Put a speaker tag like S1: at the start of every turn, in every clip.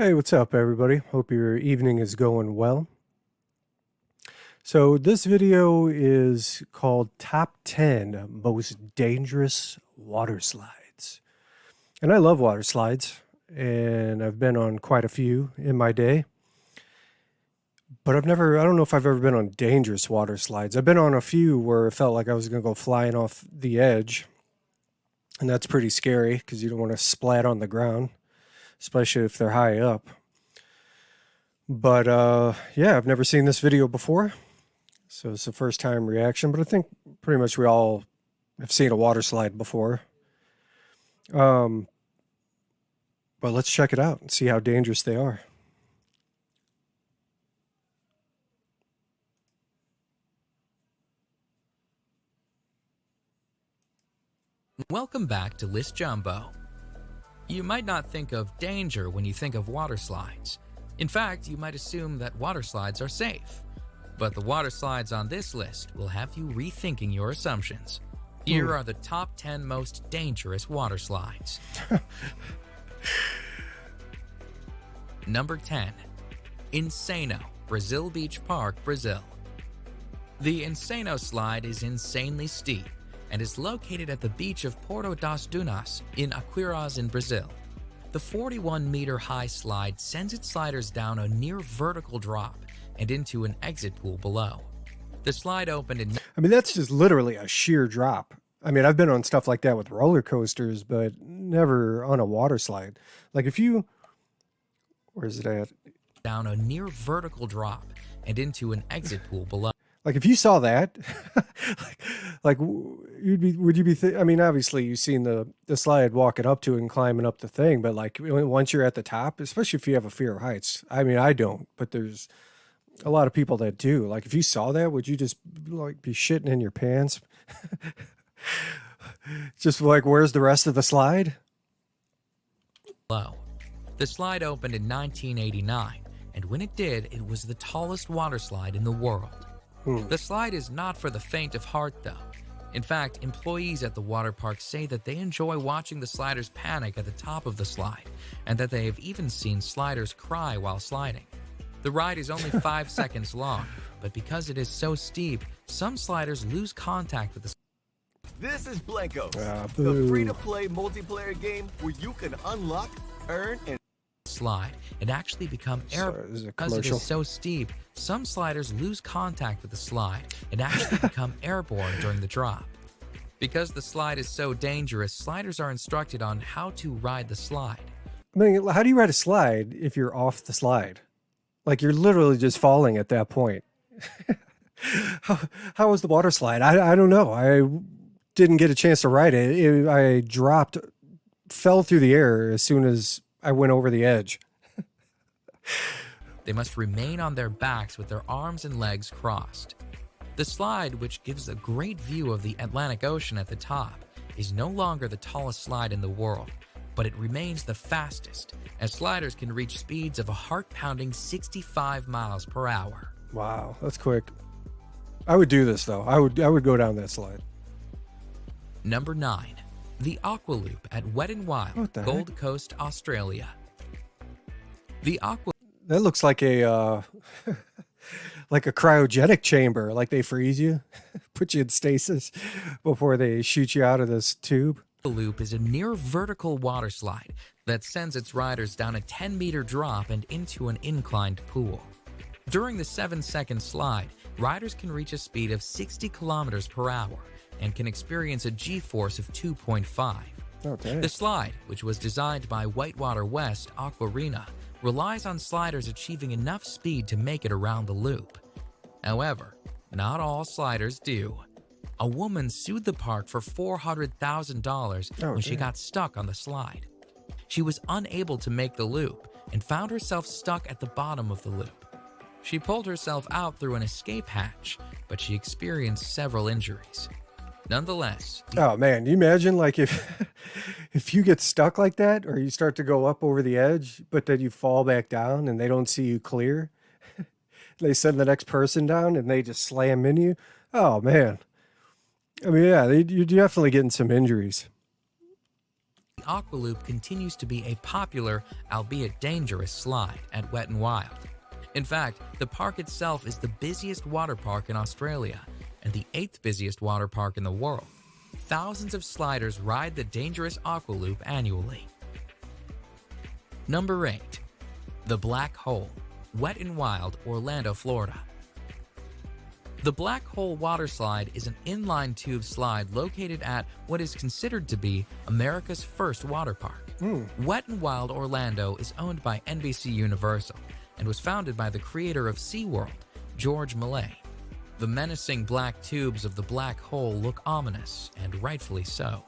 S1: Hey, what's up, everybody? Hope your evening is going well. So, this video is called Top 10 Most Dangerous Water Slides. And I love water slides, and I've been on quite a few in my day. But I don't know if I've ever been on dangerous water slides. I've been on a few where it felt like I was going to go flying off the edge. And that's pretty scary because you don't want to splat on the ground, especially if they're high up. But yeah, I've never seen this video before. So it's a first time reaction, but I think pretty much we all have seen a water slide before. But let's check it out and see how dangerous they are.
S2: Welcome back to List Jumbo. You might not think of danger when you think of water slides. In fact, you might assume that water slides are safe. But the water slides on this list will have you rethinking your assumptions. Here are the top 10 most dangerous water slides. Number 10. Insano, Brazil Beach Park, Brazil. The Insano slide is insanely steep and is located at the beach of Porto das Dunas in Aquiraz in Brazil. The 41-meter-high slide sends its sliders down a near-vertical drop and into an exit pool below. The slide opened in...
S1: I mean, that's just literally a sheer drop. I mean, I've been on stuff like that with roller coasters, but never on a water slide. Like if you... Where's it at?
S2: Down a near-vertical drop and into an exit pool below.
S1: Like if you saw that, would you be? I mean, obviously you've seen the slide walking up to it and climbing up the thing, but like once you're at the top, especially if you have a fear of heights. I mean, I don't, but there's a lot of people that do. Like if you saw that, would you just like be shitting in your pants? Just like, where's the rest of the slide?
S2: Below. The slide opened in 1989, and when it did, it was the tallest water slide in the world. The slide is not for the faint of heart, though. In fact, employees at the water park say that they enjoy watching the sliders panic at the top of the slide, and that they have even seen sliders cry while sliding. The ride is only 5 seconds long, but because it is so steep, some sliders lose contact with the
S3: This is Blankos, the free-to-play multiplayer game where you can unlock, earn, and
S2: slide and actually become because it is so steep. Some sliders lose contact with the slide and actually become airborne during the drop. Because the slide is so dangerous, sliders are instructed on how to ride the slide.
S1: I mean, how do you ride a slide if you're off the slide? Like you're literally just falling at that point. How was the water slide? I don't know. I didn't get a chance to ride it. I dropped, fell through the air as soon as I went over the edge.
S2: They must remain on their backs with their arms and legs crossed. The slide, which gives a great view of the Atlantic Ocean at the top, is no longer the tallest slide in the world, but it remains the fastest, as sliders can reach speeds of a heart-pounding 65 miles per hour.
S1: Wow, that's quick. I would do this though. I would go down that slide.
S2: Number 9. The Aqua Loop at Wet n Wild, Gold Coast, Australia. The Aqua...
S1: That looks like a like a cryogenic chamber, like they freeze you, put you in stasis before they shoot you out of this tube.
S2: The Loop is a near-vertical water slide that sends its riders down a 10-meter drop and into an inclined pool. During the 7-second slide, riders can reach a speed of 60 kilometers per hour and can experience a G-force of 2.5.
S1: Oh, dang.
S2: The slide, which was designed by Whitewater West Aquarena, relies on sliders achieving enough speed to make it around the loop. However, not all sliders do. A woman sued the park for $400,000 when she got stuck on the slide. She was unable to make the loop and found herself stuck at the bottom of the loop. She pulled herself out through an escape hatch, but she experienced several injuries. Nonetheless...
S1: Oh man, you imagine like if you get stuck like that, or you start to go up over the edge, but then you fall back down and they don't see you clear. They send the next person down and they just slam into you. Oh man. I mean, yeah, you're definitely getting some injuries.
S2: The Aqualoop continues to be a popular, albeit dangerous, slide at Wet n Wild. In fact, the park itself is the busiest water park in Australia and the 8th busiest water park in the world. Thousands of sliders ride the dangerous Aqualoop annually. Number 8. The Black Hole, Wet n Wild, Orlando, Florida. The Black Hole water slide is an inline tube slide located at what is considered to be America's first water park. Wet n Wild Orlando is owned by NBC Universal and was founded by the creator of SeaWorld, George Millay. The menacing black tubes of the black hole look ominous, and rightfully so.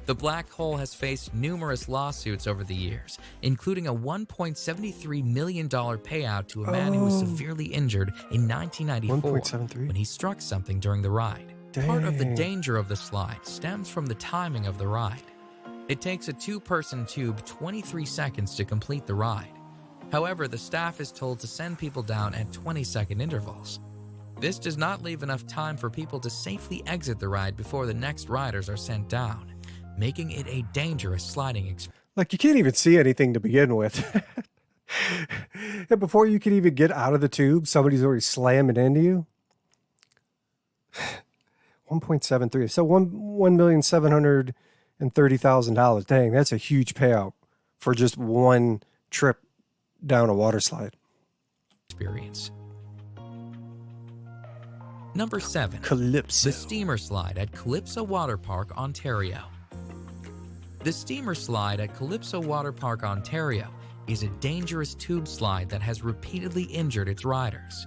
S2: The black hole has faced numerous lawsuits over the years, including a $1.73 million payout to a man who was severely injured in 1994
S1: 1.73?
S2: when he struck something during the ride. Part of the danger of the slide stems from the timing of the ride. It takes a two-person tube 23 seconds to complete the ride. However, the staff is told to send people down at 20-second intervals. This does not leave enough time for people to safely exit the ride before the next riders are sent down, making it a dangerous sliding experience.
S1: Like, you can't even see anything to begin with. And before you can even get out of the tube, somebody's already slamming into you. 1.73. So $1,730,000. Dang, that's a huge payout for just one trip down a water slide.
S2: Number 7.
S1: Calypso.
S2: The Steamer Slide at Calypso Water Park, Ontario. The Steamer Slide at Calypso Water Park, Ontario is a dangerous tube slide that has repeatedly injured its riders.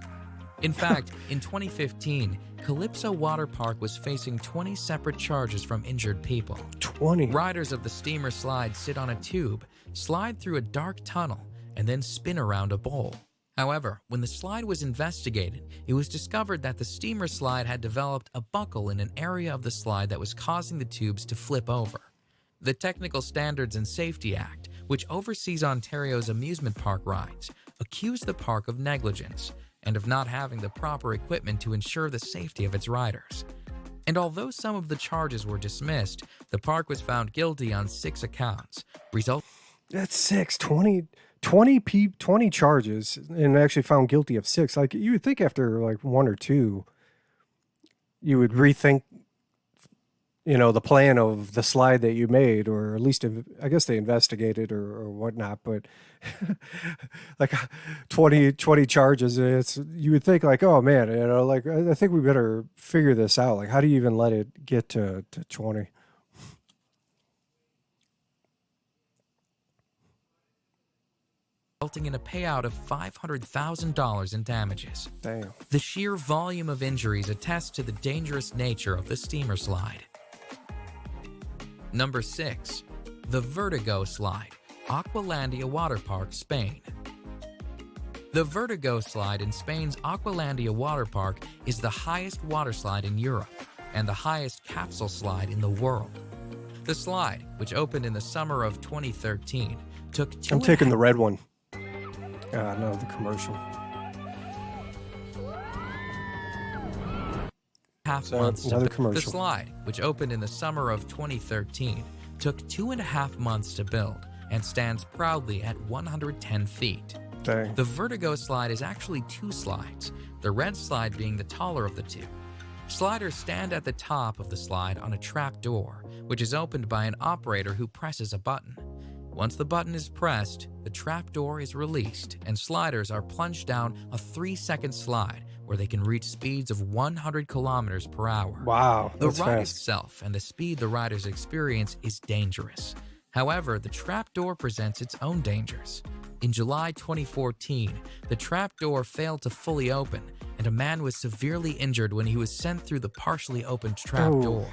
S2: In fact, in 2015, Calypso Water Park was facing 20 separate charges from injured people.
S1: 20?
S2: Riders of the Steamer Slide sit on a tube, slide through a dark tunnel, and then spin around a bowl. However, when the slide was investigated, it was discovered that the Steamer Slide had developed a buckle in an area of the slide that was causing the tubes to flip over. The Technical Standards and Safety Act, which oversees Ontario's amusement park rides, accused the park of negligence and of not having the proper equipment to ensure the safety of its riders. And although some of the charges were dismissed, the park was found guilty on 6 accounts,
S1: That's 6. 20 charges and actually found guilty of 6. Like, you would think after like 1 or 2, you would rethink, the plan of the slide that you made, or at least I guess they investigated or whatnot. But like 20 charges, you would think like, oh man, like I think we better figure this out. Like, how do you even let it get to 20?
S2: resulting in a payout of $500,000 in damages.
S1: Damn.
S2: The sheer volume of injuries attests to the dangerous nature of the Steamer Slide. Number 6. The Vertigo Slide, Aqualandia Water Park, Spain. The Vertigo Slide in Spain's Aqualandia Water Park is the highest water slide in Europe and the highest capsule slide in the world. The slide, which opened in the summer of 2013, took
S1: I'm taking the red one. No, the commercial.
S2: half months to
S1: another
S2: build.
S1: commercial.
S2: The slide, which opened in the summer of 2013, took 2.5 months to build and stands proudly at 110 feet.
S1: Dang.
S2: The Vertigo Slide is actually 2 slides, the red slide being the taller of the 2. Sliders stand at the top of the slide on a trap door, which is opened by an operator who presses a button. Once the button is pressed, the trap door is released and sliders are plunged down a 3-second slide where they can reach speeds of 100 kilometers per hour.
S1: Wow,
S2: The
S1: that's
S2: ride
S1: fast.
S2: itself and the speed the riders experience is dangerous. However, the trap door presents its own dangers. In July 2014, the trap door failed to fully open, and a man was severely injured when he was sent through the partially opened trap
S1: Oh.
S2: door.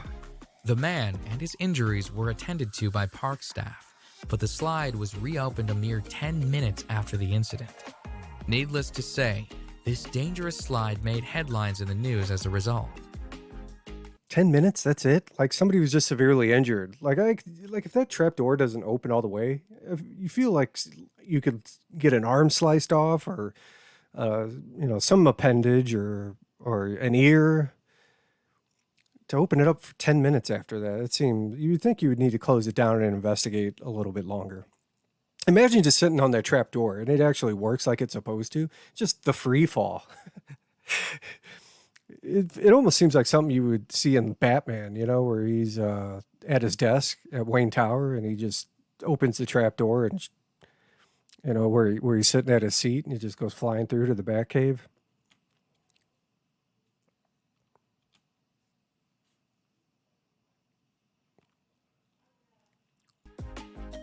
S2: The man and his injuries were attended to by park staff, but the slide was reopened a mere 10 minutes after the incident. Needless to say, this dangerous slide made headlines in the news as a result.
S1: 10 minutes, that's it? Like, somebody was just severely injured. Like if that trap door doesn't open all the way, if you feel like you could get an arm sliced off, or some appendage or an ear. to open it up for 10 minutes after that, it seemed you'd think you would need to close it down and investigate a little bit longer. Imagine just sitting on that trap door and it actually works like it's supposed to. Just the free fall. It almost seems like something you would see in Batman, where he's at his desk at Wayne Tower and he just opens the trap door and, where he's sitting at his seat and he just goes flying through to the Batcave.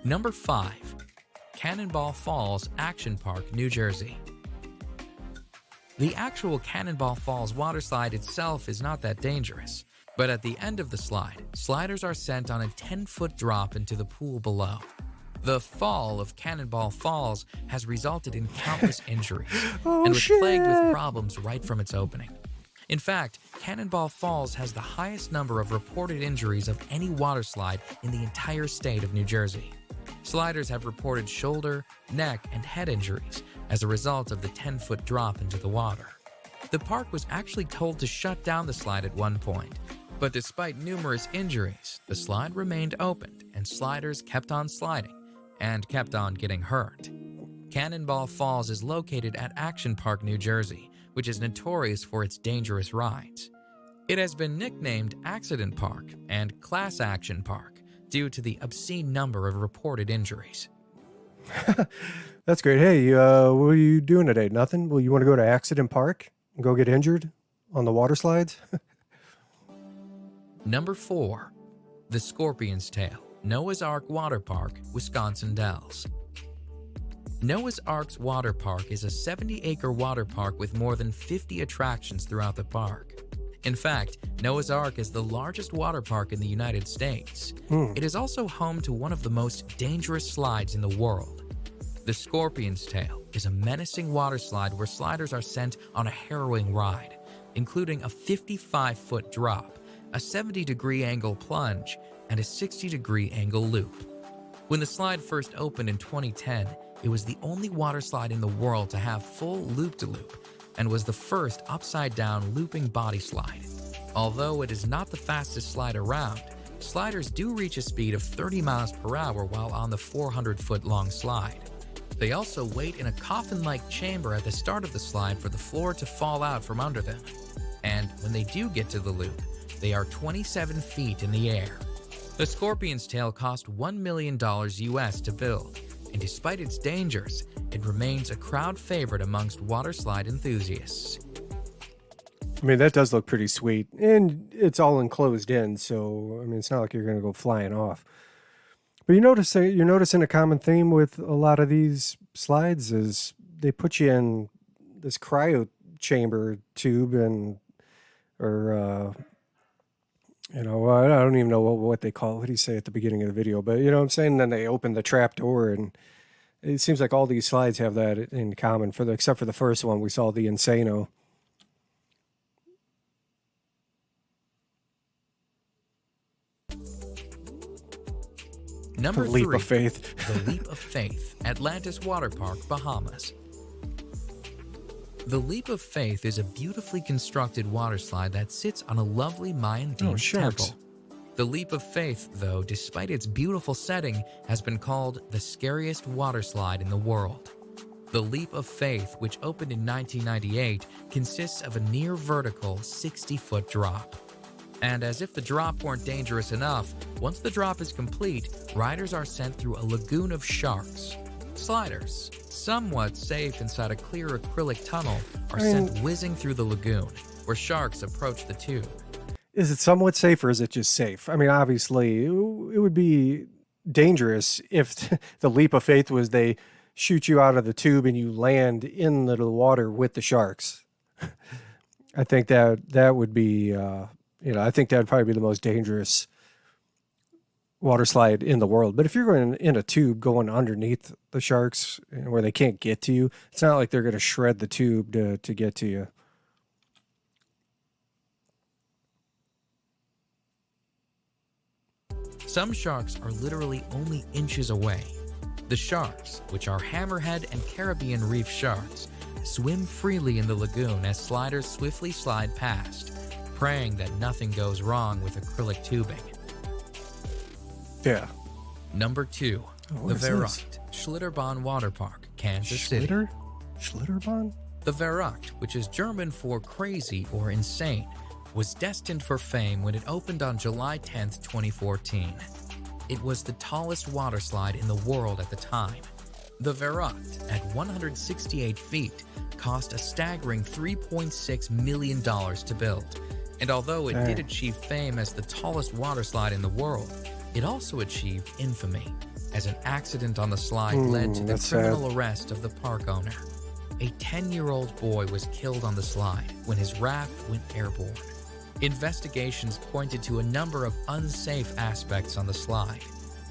S2: Number 5. Cannonball Falls Action Park, New Jersey. The actual Cannonball Falls water slide itself is not that dangerous, but at the end of the slide, sliders are sent on a 10-foot drop into the pool below. The fall of Cannonball Falls has resulted in countless injuries and was plagued with problems right from its opening. In fact, Cannonball Falls has the highest number of reported injuries of any water slide in the entire state of New Jersey. Sliders have reported shoulder, neck, and head injuries as a result of the 10-foot drop into the water. The park was actually told to shut down the slide at one point, but despite numerous injuries, the slide remained opened and sliders kept on sliding and kept on getting hurt. Cannonball Falls is located at Action Park, New Jersey, which is notorious for its dangerous rides. It has been nicknamed Accident Park and Class Action Park due to the obscene number of reported injuries.
S1: That's great. Hey, what are you doing today? Nothing? Well, you want to go to Accident Park and go get injured on the water slides?
S2: Number 4. The Scorpion's Tail, Noah's Ark Water Park, Wisconsin Dells. Noah's Ark's Water Park is a 70-acre water park with more than 50 attractions throughout the park. In fact, Noah's Ark is the largest water park in the United States. It is also home to one of the most dangerous slides in the world. The Scorpion's Tail is a menacing water slide where sliders are sent on a harrowing ride, including a 55-foot drop, a 70-degree angle plunge, and a 60-degree angle loop. When the slide first opened in 2010, it was the only water slide in the world to have full loop-de-loop, and was the first upside-down looping body slide. Although it is not the fastest slide around, sliders do reach a speed of 30 miles per hour while on the 400-foot-long slide. They also wait in a coffin-like chamber at the start of the slide for the floor to fall out from under them. And when they do get to the loop, they are 27 feet in the air. The Scorpion's Tail cost $1 million US to build, and despite its dangers, it remains a crowd favorite amongst water slide enthusiasts.
S1: I mean, that does look pretty sweet, and it's all enclosed in, so, I mean, it's not like you're going to go flying off. But you're noticing a common theme with a lot of these slides is they put you in this cryo chamber tube I don't even know what they call it. What do you say at the beginning of the video? But you know what I'm saying? Then they open the trap door, and it seems like all these slides have that in common, except for the first one. We saw the Insano.
S2: Number 3.
S1: Leap of Faith.
S2: The Leap of Faith, Atlantis Water Park, Bahamas. The Leap of Faith is a beautifully constructed water slide that sits on a lovely Mayan-themed temple. The Leap of Faith, though, despite its beautiful setting, has been called the scariest water slide in the world. The Leap of Faith, which opened in 1998, consists of a near-vertical 60-foot drop. And as if the drop weren't dangerous enough, once the drop is complete, riders are sent through a lagoon of sharks. Sliders, somewhat safe inside a clear acrylic tunnel, are sent whizzing through the lagoon, where sharks approach the tube.
S1: Is it somewhat safe, or is it just safe? I mean, obviously, it would be dangerous if the Leap of Faith was they shoot you out of the tube and you land in the water with the sharks. I think that would be, I think that would probably be the most dangerous water slide in the world. But if you're going in a tube going underneath the sharks where they can't get to you, it's not like they're going to shred the tube to get to you.
S2: Some sharks are literally only inches away. The sharks, which are hammerhead and Caribbean reef sharks, swim freely in the lagoon as sliders swiftly slide past, praying that nothing goes wrong with acrylic tubing.
S1: Yeah.
S2: Number 2,
S1: what
S2: the
S1: is this?
S2: Verrückt Schlitterbahn Water Park, Kansas City.
S1: Schlitterbahn?
S2: The Verrückt, which is German for crazy or insane, was destined for fame when it opened on July 10, 2014. It was the tallest water slide in the world at the time. The Verrückt, at 168 feet, cost a staggering $3.6 million to build. And although it did achieve fame as the tallest water slide in the world, it also achieved infamy, as an accident on the slide led to the criminal arrest of the park owner. A 10-year-old boy was killed on the slide when his raft went airborne. Investigations pointed to a number of unsafe aspects on the slide.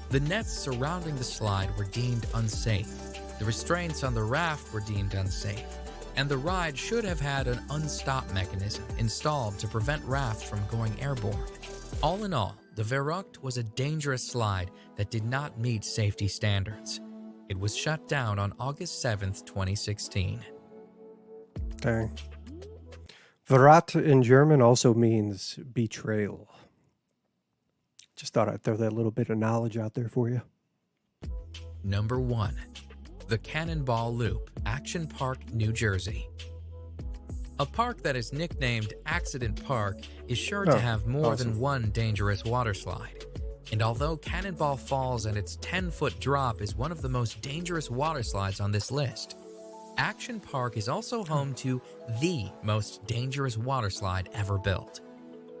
S2: The nets surrounding the slide were deemed unsafe, the restraints on the raft were deemed unsafe, and the ride should have had an unstop mechanism installed to prevent rafts from going airborne. All in all, the Verrückt was a dangerous slide that did not meet safety standards. It was shut down on August 7th, 2016.
S1: Dang. Verrat in German also means betrayal. Just thought I'd throw that little bit of knowledge out there for you.
S2: Number 1. The Cannonball Loop, Action Park, New Jersey. A park that is nicknamed Accident Park is sure to have more than one dangerous water slide. And although Cannonball Falls and its 10-foot drop is one of the most dangerous water slides on this list, Action Park is also home to the most dangerous water slide ever built.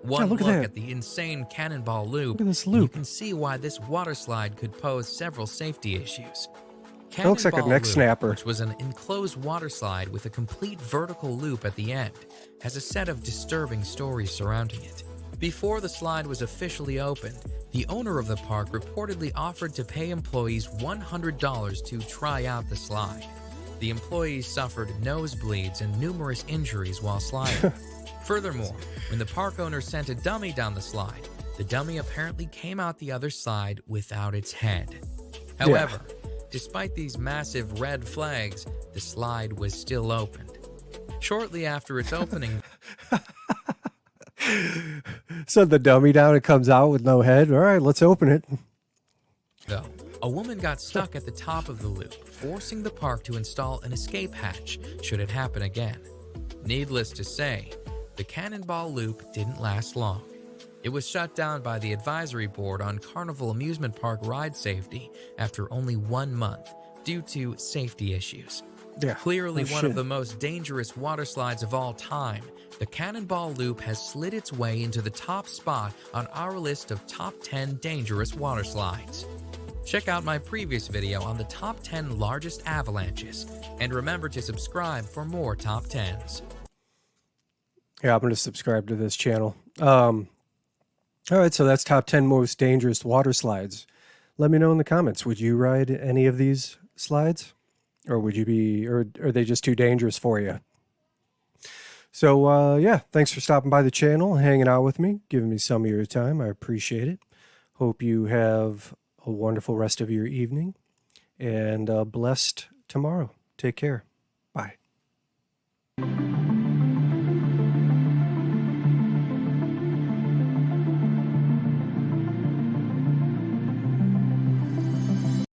S2: One look at the insane Cannonball Loop,
S1: look at this loop.
S2: You can see why this water slide could pose several safety issues.
S1: That looks like a neck snapper.
S2: Which was an enclosed water slide with a complete vertical loop at the end, has a set of disturbing stories surrounding it. Before the slide was officially opened, the owner of the park reportedly offered to pay employees $100 to try out the slide. The employees suffered nosebleeds and numerous injuries while sliding. Furthermore, when the park owner sent a dummy down the slide, the dummy apparently came out the other side without its head. However, despite these massive red flags, the slide was still opened. Shortly after its opening,
S1: so the dummy down, it comes out with no head. All right, let's open it.
S2: though, a woman got stuck at the top of the loop, forcing the park to install an escape hatch should it happen again. Needless to say, the Cannonball Loop didn't last long. It was shut down by the Advisory Board on Carnival Amusement Park ride safety after only 1 month due to safety issues. Clearly one of the most dangerous water slides of all time, the Cannonball Loop has slid its way into the top spot on our list of top 10 dangerous water slides. Check out my previous video on the top 10 largest avalanches, and remember to subscribe for more top 10s.
S1: Yeah, I'm going to subscribe to this channel. All right, so that's top 10 most dangerous water slides. Let me know in the comments. Would you ride any of these slides? Or would you be, or are they just too dangerous for you? So, yeah, thanks for stopping by the channel, hanging out with me, giving me some of your time. I appreciate it. Hope you have a wonderful rest of your evening and blessed tomorrow. Take care. Bye.